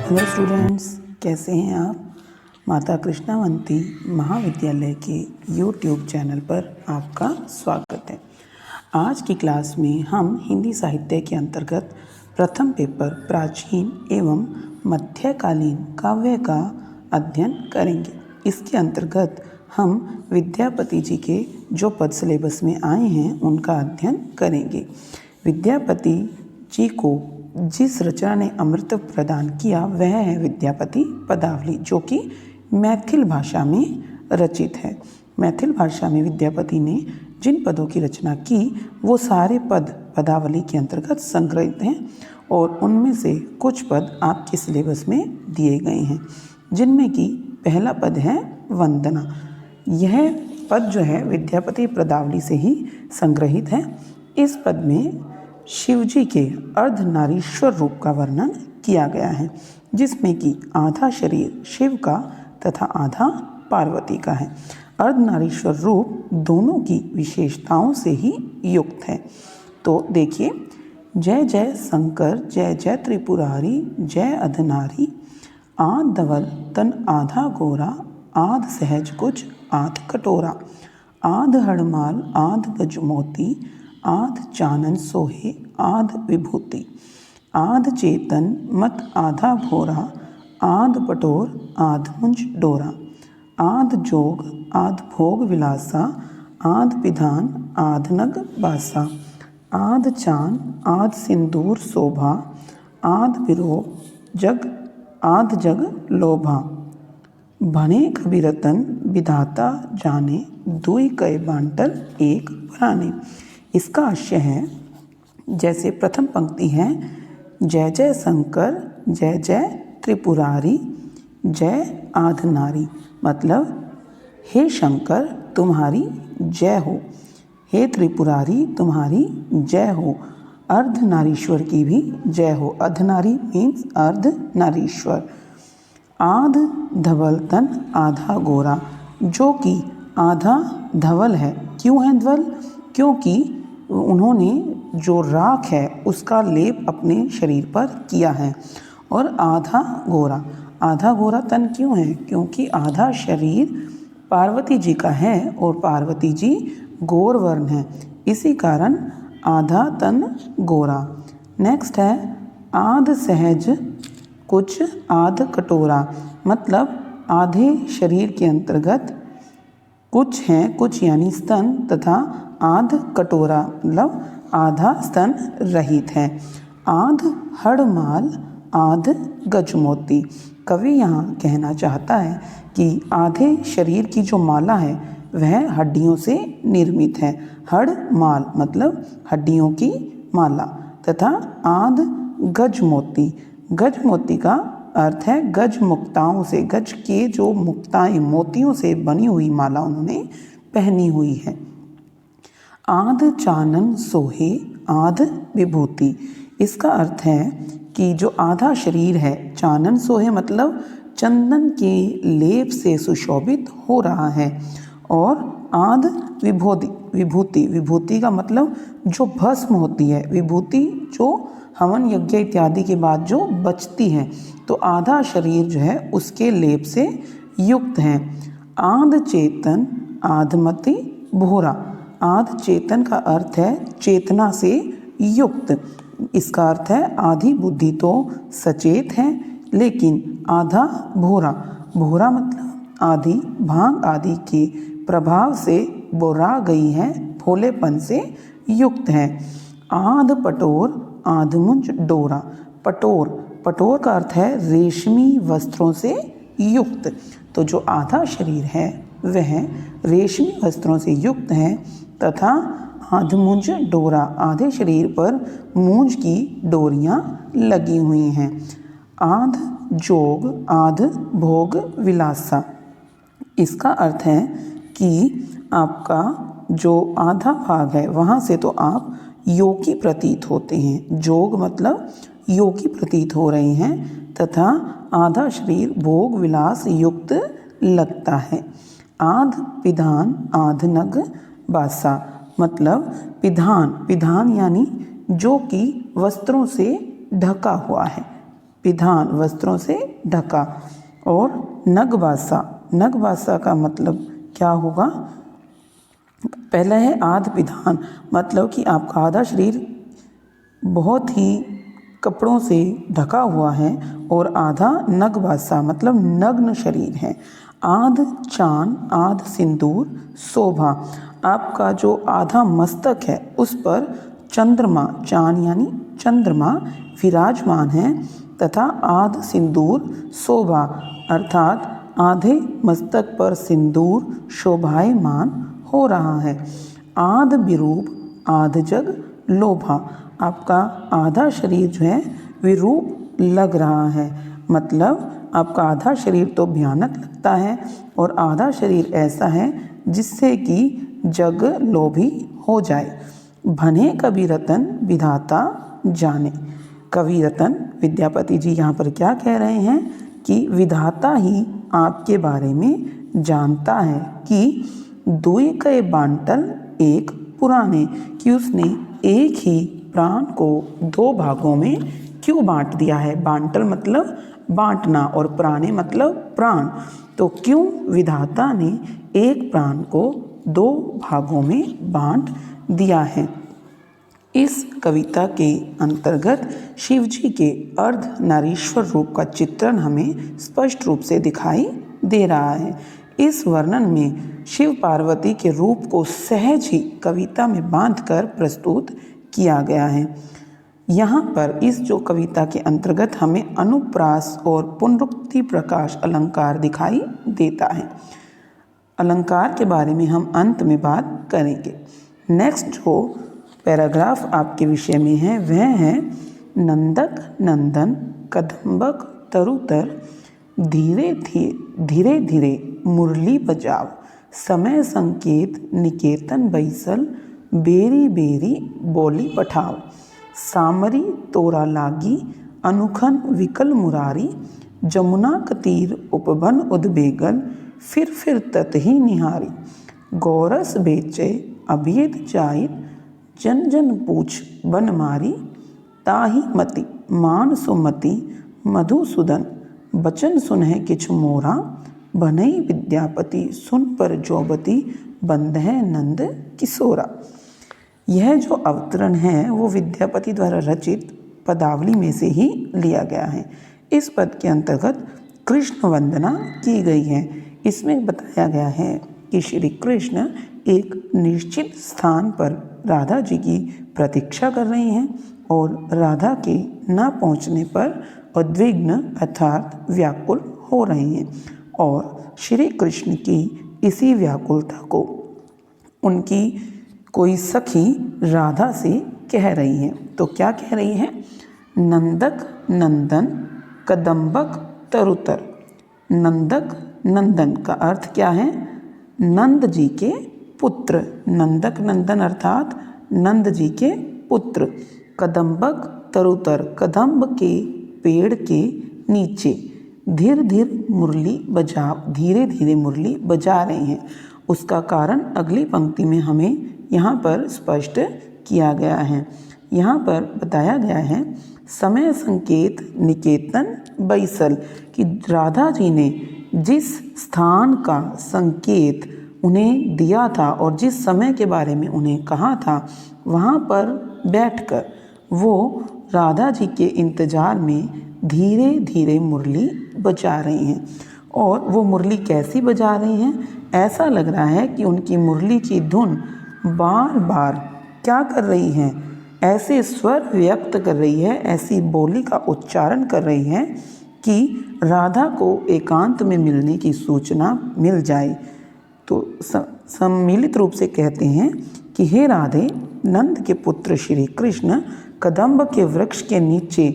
Hello students, कैसे हैं आप। माता कृष्णावंती महाविद्यालय के यूट्यूब चैनल पर आपका स्वागत है। आज की क्लास में हम हिंदी साहित्य के अंतर्गत प्रथम पेपर प्राचीन एवं मध्यकालीन काव्य का अध्ययन करेंगे। इसके अंतर्गत हम विद्यापति जी के जो पद सिलेबस में आए हैं उनका अध्ययन करेंगे। विद्यापति जी को जिस रचना ने अमृत प्रदान किया वह है विद्यापति पदावली, जो कि मैथिल भाषा में रचित है। मैथिल भाषा में विद्यापति ने जिन पदों की रचना की वो सारे पद पदावली के अंतर्गत संग्रहित हैं और उनमें से कुछ पद आपके सिलेबस में दिए गए हैं, जिनमें कि पहला पद है वंदना। यह पद जो है विद्यापति पदावली से ही संग्रहित है। इस पद में शिवजी के अर्धनारीश्वर रूप का वर्णन किया गया है, जिसमें कि आधा शरीर शिव का तथा आधा पार्वती का है। अर्धनारीश्वर रूप दोनों की विशेषताओं से ही युक्त है। तो देखिए, जय जय शंकर जय जय त्रिपुरारी जय अधनारी, आध धवल तन आधा गोरा, आध सहज कुछ आध कटोरा, आध हड़माल आध गजमोती, आध चानन सोहे आध विभूति, आध चेतन मत आधा भोरा, आध पटोर आध मुंज डोरा, आध जोग आध भोग विलासा, आध पिधान आध नग बासा, आध चान आध सिंदूर शोभा, आध विरोह जग आध जग लोभा, भने कबीरतन विधाता जाने, दुई कय बांटल एक पराने। इसका आशय है, जैसे प्रथम पंक्ति है, जय जय शंकर जय जय त्रिपुरारी जय आधनारी, मतलब हे शंकर तुम्हारी जय हो, हे त्रिपुरारी तुम्हारी जय हो, अर्धनारीश्वर की भी जय हो। अर्धनारी मीन्स अर्धनारीश्वर। आध धवल तन आधा गोरा, जो कि आधा धवल है। क्यों है धवल? क्योंकि उन्होंने जो राख है उसका लेप अपने शरीर पर किया है। और आधा गोरा, आधा गोरा तन क्यों है? क्योंकि आधा शरीर पार्वती जी का है और पार्वती जी गोर वर्ण है, इसी कारण आधा तन गोरा। नेक्स्ट है आध सहज कुछ आध कटोरा, मतलब आधे शरीर के अंतर्गत कुछ हैं, कुछ यानी स्तन, तथा आध कटोरा मतलब आधा स्तन रहित है। आध हड़माल आध गजमोती, कवि यहाँ कहना चाहता है कि आधे शरीर की जो माला है वह हड्डियों से निर्मित है। हड़माल मतलब हड्डियों की माला, तथा आध गजमोती, गजमोती का अर्थ है गज मुक्ताओं से, गज के जो मुक्ताएं मोतियों से बनी हुई माला उन्होंने पहनी हुई है। आध चानन सोहे आध विभूति, इसका अर्थ है कि जो आधा शरीर है, चानन सोहे मतलब चंदन के लेप से सुशोभित हो रहा है, और आध विभूति, विभूति का मतलब जो भस्म होती है, विभूति जो हवन यज्ञ इत्यादि के बाद जो बचती है, तो आधा शरीर जो है उसके लेप से युक्त है। आध चेतन आधमति भोरा, आध चेतन का अर्थ है चेतना से युक्त। इसका अर्थ है आधी बुद्धि तो सचेत है, लेकिन आधा भोरा, भोरा मतलब आधी भांग आदि के प्रभाव से बोरा गई है, भोलेपन से युक्त है। आध पटोर आध मुंज डोरा, पटोर, पटोर का अर्थ है रेशमी वस्त्रों से युक्त। तो जो आधा शरीर है वह रेशमी वस्त्रों से युक्त है, तथा आध मुंज डोरा, आधे शरीर पर मूंज की डोरियां लगी हुई हैं। आध जोग आध भोग विलासा, इसका अर्थ है कि आपका जो आधा भाग है वहाँ से तो आप योगी प्रतीत होते हैं, जोग मतलब योगी प्रतीत हो रहे हैं, तथा आधा शरीर भोग विलास युक्त लगता है। आध पिधान आध नग बासा, मतलब पिधान, पिधान यानी जो कि वस्त्रों से ढका हुआ है, विधान वस्त्रों से ढका। और नगवासा, नगवासा का मतलब क्या होगा? पहला है आध विधान, मतलब कि आपका आधा शरीर बहुत ही कपड़ों से ढका हुआ है, और आधा नगवासा मतलब नग्न शरीर है। आध चान आध सिंदूर शोभा, आपका जो आधा मस्तक है उस पर चंद्रमा, चान यानी चंद्रमा विराजमान है, तथा आध सिंदूर शोभा अर्थात आधे मस्तक पर सिंदूर शोभायमान हो रहा है। आध विरूप आध जग लोभा, आपका आधा शरीर जो है विरूप लग रहा है, मतलब आपका आधा शरीर तो भयानक लगता है और आधा शरीर ऐसा है जिससे कि जग लोभी हो जाए। भने कवि रतन विधाता जाने, कवि रतन विद्यापति जी यहाँ पर क्या कह रहे हैं कि विधाता ही आपके बारे में जानता है कि दुई कई बांटल एक पुराने, कि उसने एक ही प्राण को दो भागों में क्यों बांट दिया है। बांटल मतलब बांटना और प्राणे मतलब प्राण, तो क्यों विधाता ने एक प्राण को दो भागों में बांट दिया है। इस कविता के अंतर्गत शिवजी के अर्ध नारीश्वर रूप का चित्रण हमें स्पष्ट रूप से दिखाई दे रहा है। इस वर्णन में शिव पार्वती के रूप को सहज ही कविता में बांधकर प्रस्तुत किया गया है। यहाँ पर इस जो कविता के अंतर्गत हमें अनुप्रास और पुनरुक्ति प्रकाश अलंकार दिखाई देता है। अलंकार के बारे में हम अंत में बात करेंगे। नेक्स्ट जो पैराग्राफ आपके विषय में है वह है नंदक नंदन कदम्बक तरुतर धीरे धीरे धीरे मुरली बजाव समय संकेत निकेतन बैसल बेरी बेरी बोली पठाव सामरी तोरा लागी अनुखन विकल मुरारी जमुना कतीर उपवन उद्बेगल फिर ततही निहारी गौरस बेचे अभेद जाइत जन जन पूछ बन मारी ताही मति मान सुमति मधुसूदन बचन सुनह किछ मोरा बनई विद्यापति सुन पर जोबती बंधह नंद किशोरा। यह जो अवतरण है वो विद्यापति द्वारा रचित पदावली में से ही लिया गया है। इस पद के अंतर्गत कृष्ण वंदना की गई है। इसमें बताया गया है कि श्री कृष्ण एक निश्चित स्थान पर राधा जी की प्रतीक्षा कर रहे हैं और राधा के न पहुंचने पर उद्विग्न अर्थात व्याकुल हो रहे हैं, और श्री कृष्ण की इसी व्याकुलता को उनकी कोई सखी राधा से कह रही है। तो क्या कह रही है? नंदक नंदन कदम्बक तरुतर। नंदक नंदन का अर्थ क्या है? नंद जी के पुत्र। नंदक नंदन अर्थात नंद जी के पुत्र। कदम्बक तरुतर, कदम्ब के पेड़ के नीचे। धीरे धीरे मुरली बजा, धीरे धीरे मुरली बजा रहे हैं। उसका कारण अगली पंक्ति में हमें यहाँ पर स्पष्ट किया गया है। यहाँ पर बताया गया है समय संकेत निकेतन बैसल, कि राधा जी ने जिस स्थान का संकेत उन्हें दिया था और जिस समय के बारे में उन्हें कहा था वहाँ पर बैठकर वो राधा जी के इंतज़ार में धीरे धीरे मुरली बजा रही हैं। और वो मुरली कैसी बजा रही हैं? ऐसा लग रहा है कि उनकी मुरली की धुन बार बार क्या कर रही हैं? ऐसे स्वर व्यक्त कर रही है, ऐसी बोली का उच्चारण कर रही है कि राधा को एकांत में मिलने की सूचना मिल जाए। तो सम्मिलित रूप से कहते हैं कि हे राधे, नंद के पुत्र श्री कृष्ण कदम्ब के वृक्ष के नीचे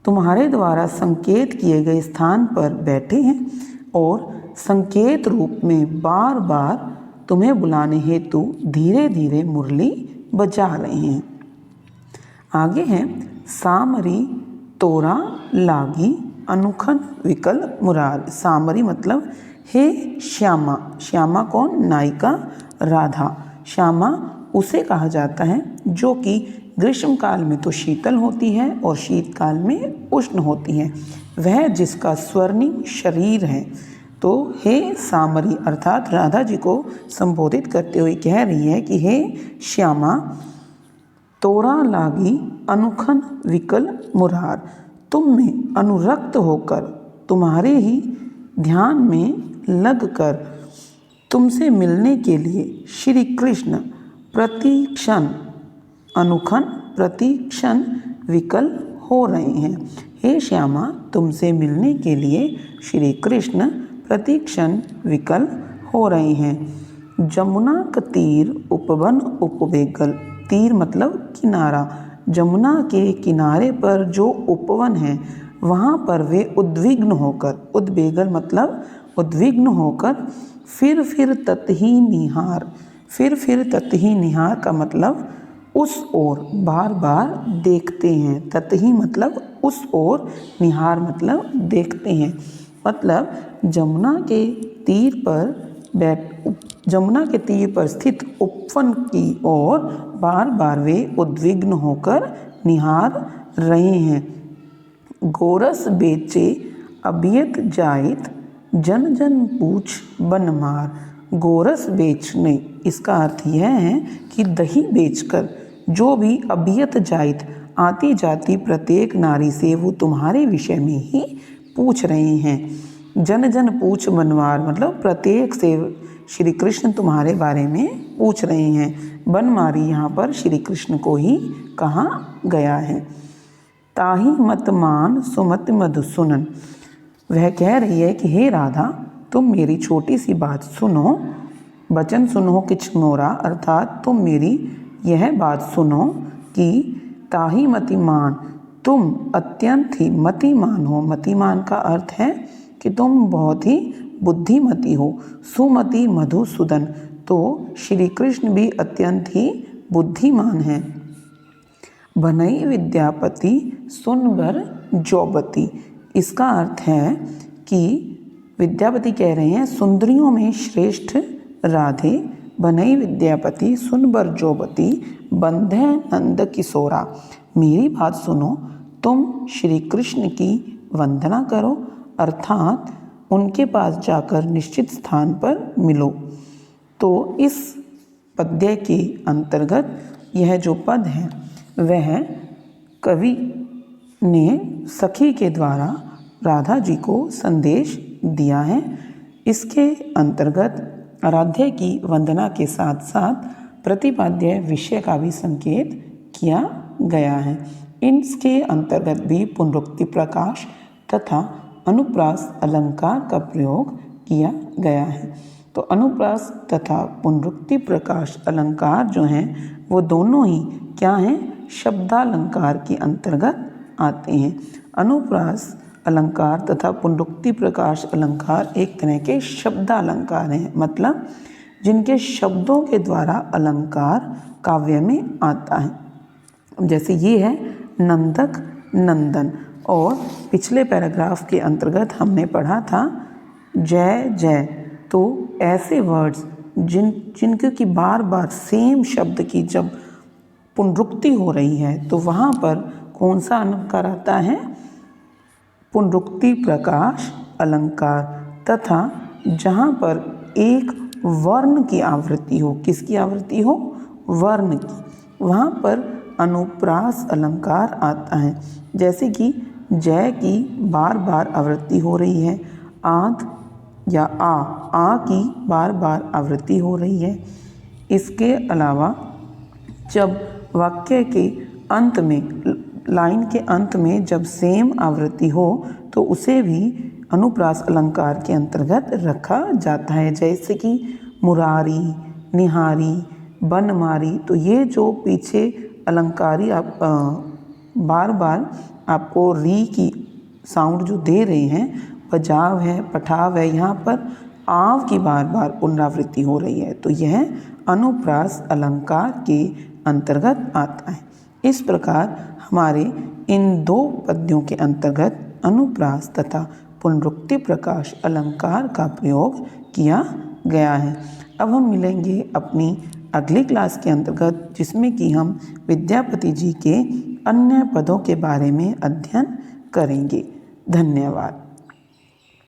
तुम्हारे द्वारा संकेत किए गए स्थान पर बैठे हैं और संकेत रूप में बार बार तुम्हें बुलाने हेतु धीरे धीरे मुरली बजा रहे हैं। आगे है सामरी तोरा लागी अनुखन विकल मुरार। सामरी मतलब हे श्यामा। श्यामा कौन? नायिका राधा। श्यामा उसे कहा जाता है जो कि ग्रीष्म काल में तो शीतल होती है और शीतकाल में उष्ण होती है। वह जिसका स्वर्णिम शरीर है। तो हे सामरी अर्थात राधा जी को संबोधित करते हुए कह रही है कि हे श्यामा, तोरा लागी अनुखन विकल मुरार, तुम में अनुरक्त होकर तुम्हारे ही ध्यान में लगकर तुमसे मिलने के लिए श्री कृष्ण प्रतिक्षण अनुखन प्रतिक्षण विकल हो रहे हैं। हे श्यामा, तुमसे मिलने के लिए श्री कृष्ण प्रतिक्षण विकल हो रहे हैं। जमुना का तीर उपवन उपवेगल, तीर मतलब किनारा, जमुना के किनारे पर जो उपवन है वहाँ पर वे उद्विग्न होकर, उद्वेगल मतलब उद्विग्न होकर फिर ततही निहार, फिर ततही निहार का मतलब उस ओर बार बार देखते हैं। ततही मतलब उस ओर, निहार मतलब देखते हैं। मतलब जमुना के तीर पर स्थित उपवन की ओर बार बार वे उद्विग्न होकर निहार रहे हैं। गोरस बेचे अबियत जाइत, जन जन पूछ बन मार। गोरस बेचने, इसका अर्थ यह है कि दही बेचकर जो भी अबियत जाइत आती जाती प्रत्येक नारी से वो तुम्हारे विषय में ही पूछ रहे हैं। जन जन पूछ बनवार मतलब प्रत्येक से श्री कृष्ण तुम्हारे बारे में पूछ रहे हैं। बनमारी यहाँ पर श्री कृष्ण को ही कहा गया है। ताही मत मान सुमति मधुसुनन, वह कह रही है कि हे राधा, तुम मेरी छोटी सी बात सुनो, वचन सुनो किछ मोरा, अर्थात तुम मेरी यह बात सुनो कि ताही मतिमान, तुम अत्यंत ही मतिमान हो। मतिमान का अर्थ है कि तुम बहुत ही बुद्धिमती हो। सुमति मधुसूदन, तो श्री कृष्ण भी अत्यंत ही बुद्धिमान हैं। बनई विद्यापति सुनबर जौबती, इसका अर्थ है कि विद्यापति कह रहे हैं सुंदरियों में श्रेष्ठ राधे, बनई विद्यापति सुनबर जौबती, बंधे नंद किशोरा। मेरी बात सुनो, तुम श्री कृष्ण की वंदना करो, अर्थात उनके पास जाकर निश्चित स्थान पर मिलो। तो इस पद्य के अंतर्गत यह जो पद है वह कवि ने सखी के द्वारा राधा जी को संदेश दिया है। इसके अंतर्गत आराध्य की वंदना के साथ साथ प्रतिपाद्य विषय का भी संकेत किया गया है। इसके अंतर्गत भी पुनरुक्ति प्रकाश तथा अनुप्रास अलंकार का प्रयोग किया गया है। तो अनुप्रास तथा पुनरुक्ति प्रकाश अलंकार जो हैं वो दोनों ही क्या हैं, शब्दालंकार के अंतर्गत आते हैं। अनुप्रास अलंकार तथा पुनरुक्ति प्रकाश अलंकार एक तरह के शब्दालंकार हैं, मतलब जिनके शब्दों के द्वारा अलंकार काव्य में आता है। जैसे ये है नंदक नंदन, और पिछले पैराग्राफ के अंतर्गत हमने पढ़ा था जय जय। तो ऐसे वर्ड्स जिनके की बार बार सेम शब्द की जब पुनरुक्ति हो रही है तो वहाँ पर कौन सा अलंकार आता है, पुनरुक्ति प्रकाश अलंकार। तथा जहाँ पर एक वर्ण की आवृत्ति हो, किसकी आवृत्ति हो, वर्ण की, वहाँ पर अनुप्रास अलंकार आता है। जैसे कि जय की बार बार आवृत्ति हो रही है, आद या आ की बार बार आवृत्ति हो रही है। इसके अलावा जब वाक्य के अंत में, लाइन के अंत में जब सेम आवृत्ति हो तो उसे भी अनुप्रास अलंकार के अंतर्गत रखा जाता है। जैसे कि मुरारी, निहारी, बनमारी, तो ये जो पीछे अलंकारी आप बार बार आपको री की साउंड जो दे रहे हैं, बजाव है, पठाव है, यहाँ पर आव की बार बार पुनरावृत्ति हो रही है, तो यह अनुप्रास अलंकार के अंतर्गत आता है। इस प्रकार हमारे इन दो पद्यों के अंतर्गत अनुप्रास तथा पुनरुक्ति प्रकाश अलंकार का प्रयोग किया गया है। अब हम मिलेंगे अपनी अगली क्लास के अंतर्गत, जिसमें कि हम विद्यापति जी के अन्य पदों के बारे में अध्ययन करेंगे। धन्यवाद।